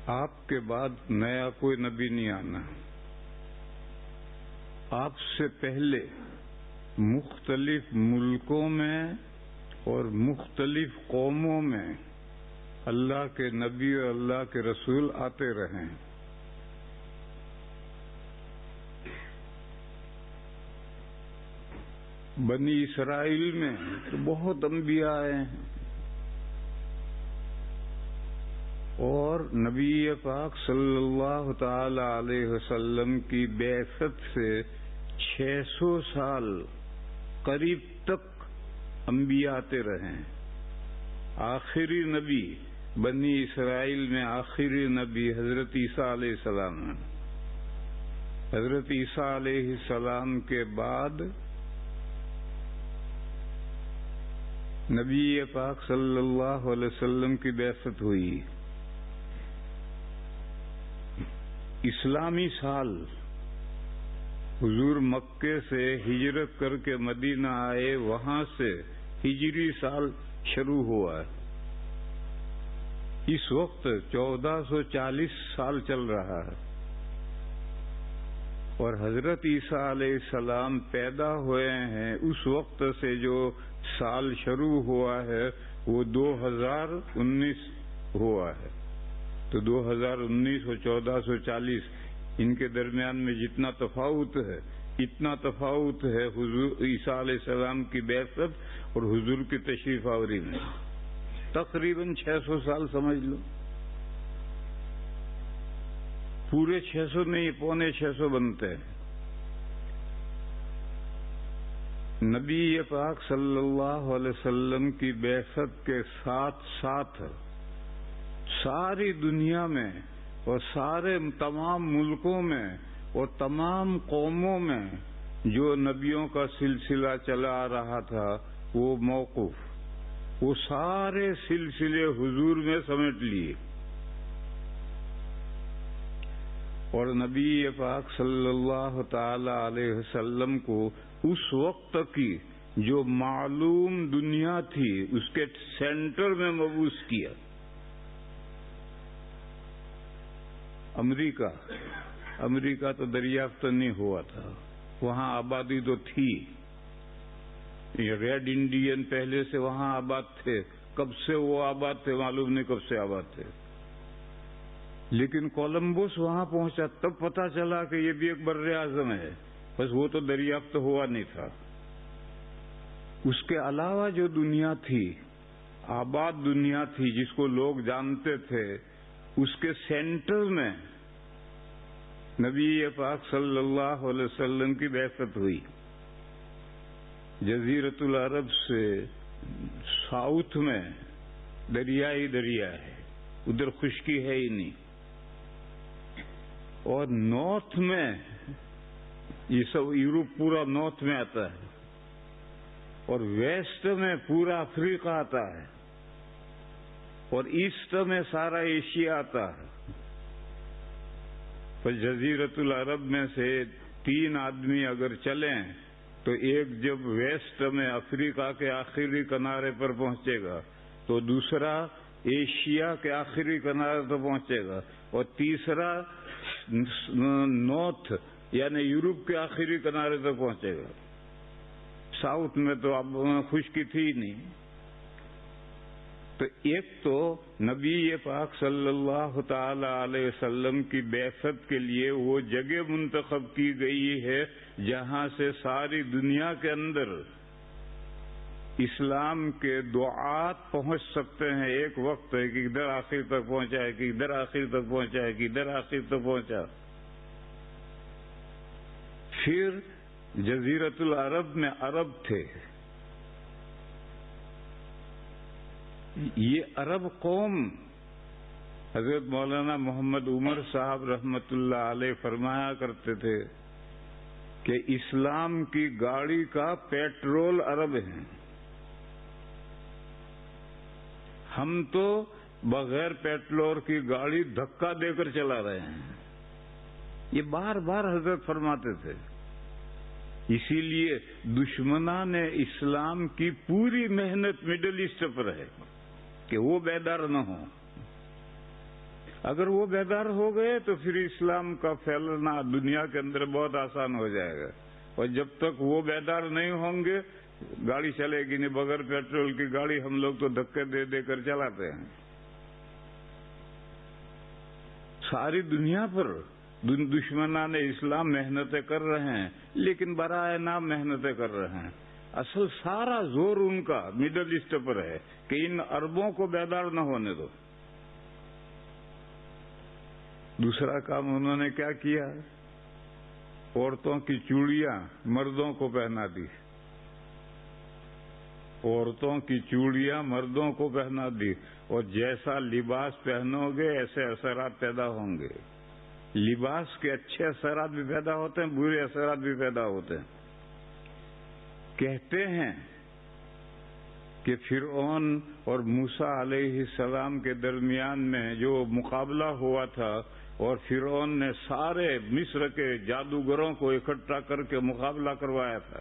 آپ کے بعد نیا کوئی نبی نہیں آنا. آپ سے پہلے مختلف ملکوں میں اور مختلف قوموں میں اللہ کے نبی اور اللہ کے رسول آتے رہے. بنی اسرائیل میں تو بہت انبیاء آئے ہیں اور نبی پاک صلی اللہ تعالی علیہ وسلم کی بعثت سے 600 سال قریب تک انبیاء آتے رہے. آخری نبی بنی اسرائیل میں آخری نبی حضرت عیسیٰ علیہ السلام ہیں. حضرت عیسیٰ علیہ السلام کے بعد نبی پاک صلی اللہ علیہ وسلم کی بعثت ہوئی. اسلامی سال حضور مکے سے ہجرت کر کے مدینہ آئے، وہاں سے ہجری سال شروع ہوا ہے. اس وقت 1440 سال چل رہا ہے اور حضرت عیسیٰ علیہ السلام پیدا ہوئے ہیں اس وقت سے جو سال شروع ہوا ہے وہ 2019 ہوا ہے. تو 2019 اور 1440 ان کے درمیان میں جتنا تفاوت ہے اتنا تفاوت ہے حضور عیسیٰ علیہ السلام کی بعثت اور حضور کی تشریف آوری میں. تقریباً 600 سال سمجھ لو. پورے 600 نہیں، پونے 600 بنتے ہیں. نبی پاک صلی اللہ علیہ وسلم کی بعثت کے ساتھ ساتھ ساری دنیا میں اور سارے تمام ملکوں میں اور تمام قوموں میں جو نبیوں کا سلسلہ چلا آ رہا تھا وہ موقوف، وہ سارے سلسلے حضور میں سمیٹ لیے. اور نبی پاک صلی اللہ تعالی علیہ وسلم کو اس وقت کی جو معلوم دنیا تھی اس کے سینٹر میں مبعوث کیا. امریکہ تو دریافت نہیں ہوا تھا، وہاں آبادی تو تھی. یہ ریڈ انڈین پہلے سے وہاں آباد تھے، کب سے وہ آباد تھے معلوم نہیں، کب سے آباد تھے. لیکن کولمبس وہاں پہنچا تب پتا چلا کہ یہ بھی ایک بر اعظم ہے، بس وہ تو دریافت ہوا نہیں تھا. اس کے علاوہ جو دنیا تھی، آباد دنیا تھی جس کو لوگ جانتے تھے، اس کے سینٹر میں نبی پاک صلی اللہ علیہ وسلم کی بعثت ہوئی. جزیرۃ العرب سے ساؤتھ میں دریا ہی دریا ہے، ادھر خشکی ہے ہی نہیں. اور نارتھ میں یہ سب یورپ پورا نارتھ میں آتا ہے اور ویسٹ میں پورا افریقہ آتا ہے اور ایسٹ میں سارا ایشیا آتا ہے. پر جزیرۃ العرب میں سے 3 آدمی اگر چلیں تو ایک جب ویسٹ میں افریقہ کے آخری کنارے پر پہنچے گا تو دوسرا ایشیا کے آخری کنارے پر پہنچے گا اور تیسرا نارتھ یعنی یورپ کے آخری کنارے تک پہنچے گا. ساؤتھ میں تو اب خشکی تھی ہی نہیں. تو ایک تو نبی پاک صلی اللہ تعالی علیہ وسلم کی بعثت کے لیے وہ جگہ منتخب کی گئی ہے جہاں سے ساری دنیا کے اندر اسلام کے دعات پہنچ سکتے ہیں. ایک وقت ہے کہ ادھر آخر تک پہنچا ہے، کہ ادھر آخر تک پہنچا ہے، کہ ادھر آخر تک پہنچا. پھر جزیرۃ العرب میں عرب تھے. یہ عرب قوم، حضرت مولانا محمد عمر صاحب رحمت اللہ علیہ فرمایا کرتے تھے کہ اسلام کی گاڑی کا پیٹرول عرب ہیں. ہم تو بغیر پیٹرول کی گاڑی دھکا دے کر چلا رہے ہیں. یہ بار بار حضرت فرماتے تھے. اسی لیے دشمنان اسلام کی پوری محنت مڈل ایسٹ پر ہے کہ وہ بیدار نہ ہوں. اگر وہ بیدار ہو گئے تو پھر اسلام کا پھیلنا دنیا کے اندر بہت آسان ہو جائے گا. اور جب تک وہ بیدار نہیں ہوں گے گاڑی چلے گی نہیں. بغیر پیٹرول کی گاڑی ہم لوگ تو دھکے دے دے کر چلاتے ہیں. ساری دنیا پر دشمنان اسلام محنتیں کر رہے ہیں لیکن برائے نام محنتیں کر رہے ہیں. اصل سارا زور ان کا مڈل ایسٹ پر ہے کہ ان عربوں کو بیدار نہ ہونے دو. دوسرا کام انہوں نے کیا کیا؟ عورتوں کی چوڑیاں مردوں کو پہنا دی. عورتوں کی چوڑیاں مردوں کو پہنا دی. اور جیسا لباس پہنو گے ایسے اثرات پیدا ہوں گے. لباس کے اچھے اثرات بھی پیدا ہوتے ہیں, برے اثرات بھی پیدا ہوتے ہیں. کہتے ہیں کہ فرعون اور موسیٰ علیہ السلام کے درمیان میں جو مقابلہ ہوا تھا اور فرعون نے سارے مصر کے جادوگروں کو اکٹھا کر کے مقابلہ کروایا تھا,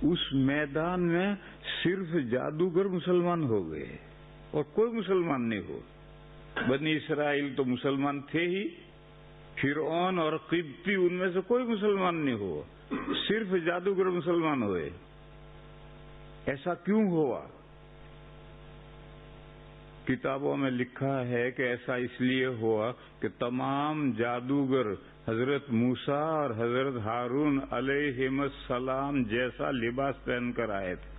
اس میدان میں صرف جادوگر مسلمان ہو گئے اور کوئی مسلمان نہیں ہو. بنی اسرائیل تو مسلمان تھے ہی, فرعون اور قبطی ان میں سے کوئی مسلمان نہیں ہوا, صرف جادوگر مسلمان ہوئے. ایسا کیوں ہوا؟ کتابوں میں لکھا ہے کہ ایسا اس لیے ہوا کہ تمام جادوگر حضرت موسیٰ اور حضرت ہارون علیہم السلام جیسا لباس پہن کر آئے تھے,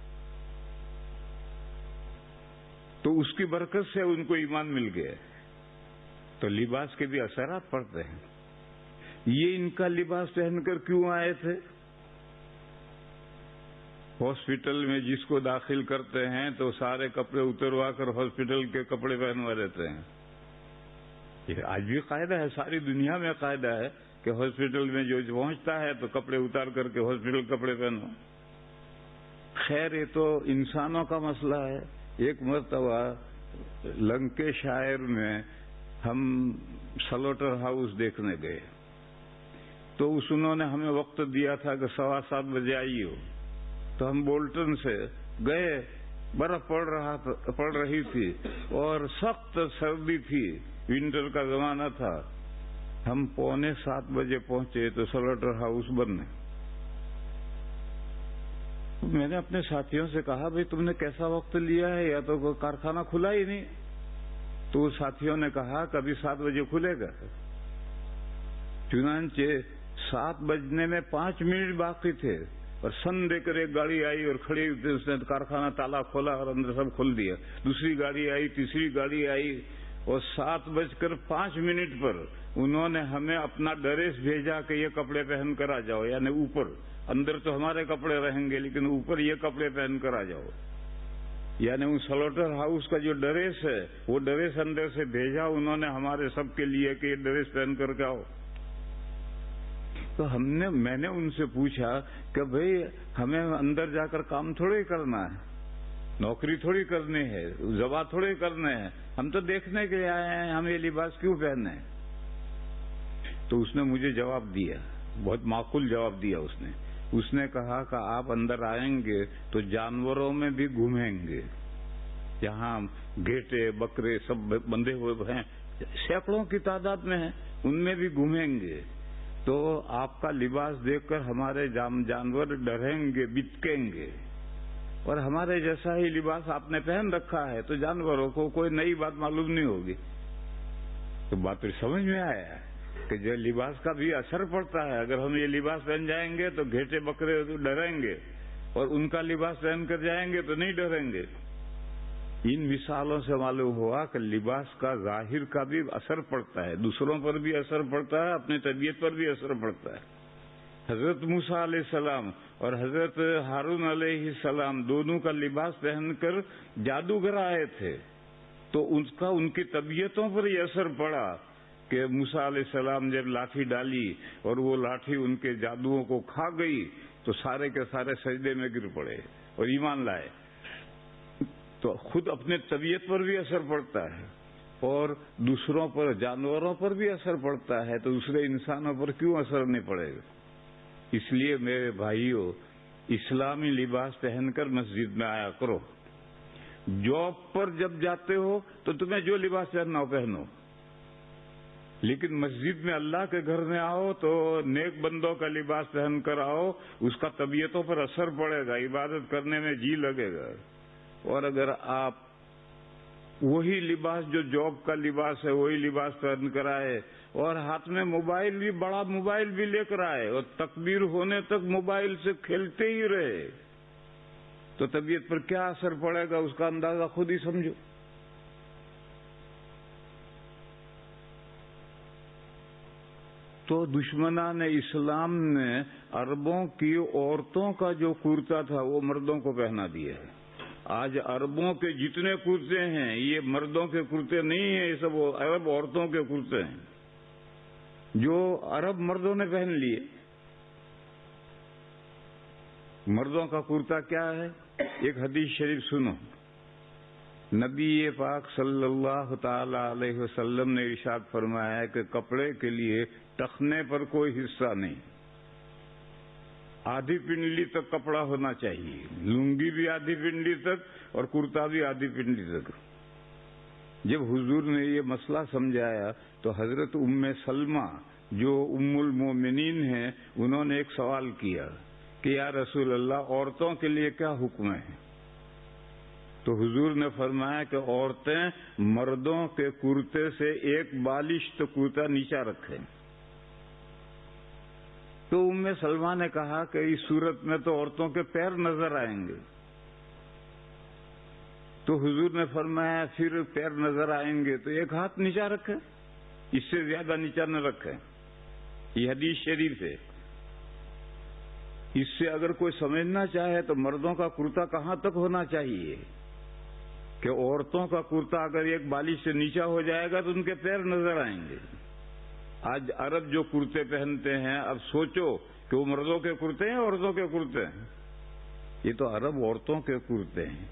تو اس کی برکت سے ان کو ایمان مل گیا. تو لباس کے بھی اثرات پڑتے ہیں. یہ ان کا لباس پہن کر کیوں آئے تھے؟ ہاسپٹل میں جس کو داخل کرتے ہیں تو سارے کپڑے اتروا کر ہاسپٹل کے کپڑے پہنوا دیتے ہیں. یہ آج بھی قاعدہ ہے, ساری دنیا میں قاعدہ ہے کہ ہاسپٹل میں جو پہنچتا ہے تو کپڑے اتار کر کے ہاسپٹل کپڑے پہنو. خیر یہ تو انسانوں کا مسئلہ ہے. ایک مرتبہ لنکیشائر میں ہم سلوٹر ہاؤس دیکھنے گئے تو انہوں نے ہمیں وقت دیا تھا کہ 7:15 بجے آئیے ہو. تو ہم بولٹن سے گئے, برف پڑ رہی تھی اور سخت سردی تھی, ونٹر کا زمانہ تھا. ہم 6:45 بجے پہنچے تو سلوٹر ہاؤس بند ہے. میں نے اپنے ساتھیوں سے کہا بھئی تم نے کیسا وقت لیا ہے, یا تو کارخانہ کھلا ہی نہیں. تو ساتھیوں نے کہا کبھی 7 بجے کھلے گا. چنانچہ 7 بجنے میں 5 منٹ باقی تھے اور سن دے کر ایک گاڑی آئی اور کھڑی ہوئی, اس نے کارخانہ تالا کھولا اور اندر سب کھول دیا. دوسری گاڑی آئی, تیسری گاڑی آئی, اور 7:05 پر انہوں نے ہمیں اپنا ڈریس بھیجا کہ یہ کپڑے پہن کر آ جاؤ. یعنی اوپر, اندر تو ہمارے کپڑے رہیں گے لیکن اوپر یہ کپڑے پہن کر آ جاؤ. یعنی ان سلوٹر ہاؤس کا جو ڈریس ہے وہ ڈریس اندر سے بھیجا انہوں نے ہمارے سب کے لیے کہ یہ ڈریس پہن کر کے آؤ. تو میں نے ان سے پوچھا کہ بھئی ہمیں اندر جا کر کام تھوڑی کرنا ہے, نوکری تھوڑی کرنی ہے, ذبح تھوڑی کرنے ہیں, ہم تو دیکھنے کے لیے آئے ہیں, ہم یہ لباس کیوں پہنے؟ تو اس نے مجھے جواب دیا, بہت معقول جواب دیا. اس نے کہا کہ آپ اندر آئیں گے تو جانوروں میں بھی گھومیں گے. یہاں گھیٹے بکرے سب بندھے ہوئے ہیں, سینکڑوں کی تعداد میں ہیں, ان میں بھی گھومیں گے. تو آپ کا لباس دیکھ کر ہمارے جانور ڈریں گے, بتکیں گے. اور ہمارے جیسا ہی لباس آپ نے پہن رکھا ہے تو جانوروں کو کوئی نئی بات معلوم نہیں ہوگی. تو بات سمجھ میں آیا ہے کہ جو لباس کا بھی اثر پڑتا ہے. اگر ہم یہ لباس پہن جائیں گے تو گھیٹے بکرے ڈریں گے, اور ان کا لباس پہن کر جائیں گے تو نہیں ڈریں گے. ان مثالوں سے معلوم ہوا کہ لباس کا ظاہر کا بھی اثر پڑتا ہے, دوسروں پر بھی اثر پڑتا ہے, اپنی طبیعت پر بھی اثر پڑتا ہے. حضرت موسیٰ علیہ السلام اور حضرت ہارون علیہ السلام دونوں کا لباس پہن کر جادوگر آئے تھے, تو ان کی طبیعتوں پر یہ اثر پڑا کہ موسیٰ علیہ السلام جب لاٹھی ڈالی اور وہ لاٹھی ان کے جادوؤں کو کھا گئی تو سارے کے سارے سجدے میں گر پڑے اور ایمان لائے. تو خود اپنے طبیعت پر بھی اثر پڑتا ہے اور دوسروں پر, جانوروں پر بھی اثر پڑتا ہے, تو دوسرے انسانوں پر کیوں اثر نہیں پڑے گا؟ اس لیے میرے بھائیوں, اسلامی لباس پہن کر مسجد میں آیا کرو. جاب پر جب جاتے ہو تو تمہیں جو لباس پہننا ہو پہنو, لیکن مسجد میں اللہ کے گھر میں آؤ تو نیک بندوں کا لباس پہن کر آؤ، اس کا طبیعتوں پر اثر پڑے گا، عبادت کرنے میں جی لگے گا۔ اور اگر آپ وہی لباس جو جاب کا لباس ہے وہی لباس پہن کر آئے اور ہاتھ میں موبائل بھی، بڑا موبائل بھی لے کر آئے اور تکبیر ہونے تک موبائل سے کھیلتے ہی رہے، تو طبیعت پر کیا اثر پڑے گا اس کا اندازہ خود ہی سمجھو۔ تو دشمنان اسلام نے عربوں کی عورتوں کا جو کرتا تھا وہ مردوں کو پہنا دیا ہے۔ آج عربوں کے جتنے کرتے ہیں یہ مردوں کے کرتے نہیں ہیں، یہ سب عرب عورتوں کے کرتے ہیں جو عرب مردوں نے پہن لیے۔ مردوں کا کرتا کیا ہے؟ ایک حدیث شریف سنو، نبی پاک صلی اللہ تعالی علیہ وسلم نے ارشاد فرمایا ہے کہ کپڑے کے لیے ٹخنے پر کوئی حصہ نہیں، آدھی پنڈلی تک کپڑا ہونا چاہیے، لنگی بھی آدھی پنڈلی تک اور کرتا بھی آدھی پنڈلی تک۔ جب حضور نے یہ مسئلہ سمجھایا تو حضرت ام سلمہ جو ام المومنین ہیں انہوں نے ایک سوال کیا کہ یا رسول اللہ عورتوں کے لیے کیا حکم ہے؟ تو حضور نے فرمایا کہ عورتیں مردوں کے کرتے سے ایک بالشت کرتا نیچا رکھیں۔ تو ام سلمہ نے کہا کہ اس صورت میں تو عورتوں کے پیر نظر آئیں گے۔ تو حضور نے فرمایا پھر پیر نظر آئیں گے تو ایک ہاتھ نیچا رکھیں، اس سے زیادہ نیچا نہ رکھیں۔ یہ حدیث شریف ہے۔ اس سے اگر کوئی سمجھنا چاہے تو مردوں کا کرتا کہاں تک ہونا چاہیے کہ عورتوں کا کرتا اگر ایک بالش سے نیچا ہو جائے گا تو ان کے پیر نظر آئیں گے۔ آج عرب جو کرتے پہنتے ہیں، اب سوچو کہ وہ مردوں کے کرتے ہیں عورتوں کے کرتے ہیں؟ یہ تو عرب عورتوں کے کرتے ہیں۔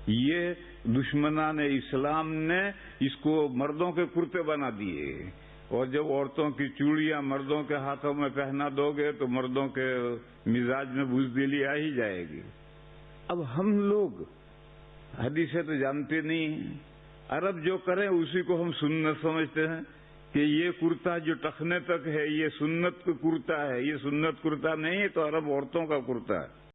یہ دشمنان اسلام نے اس کو مردوں کے کرتے بنا دیے، اور جب عورتوں کی چوڑیاں مردوں کے ہاتھوں میں پہنا دو گے تو مردوں کے مزاج میں بزدلی آ ہی جائے گی۔ اب ہم لوگ حدیثیں تو جانتے نہیں ہیں، عرب جو کریں اسی کو ہم سنت سمجھتے ہیں کہ یہ کرتا جو ٹخنے تک ہے یہ سنت کرتا ہے، یہ سنت کرتا نہیں ہے تو عرب عورتوں کا کرتا ہے۔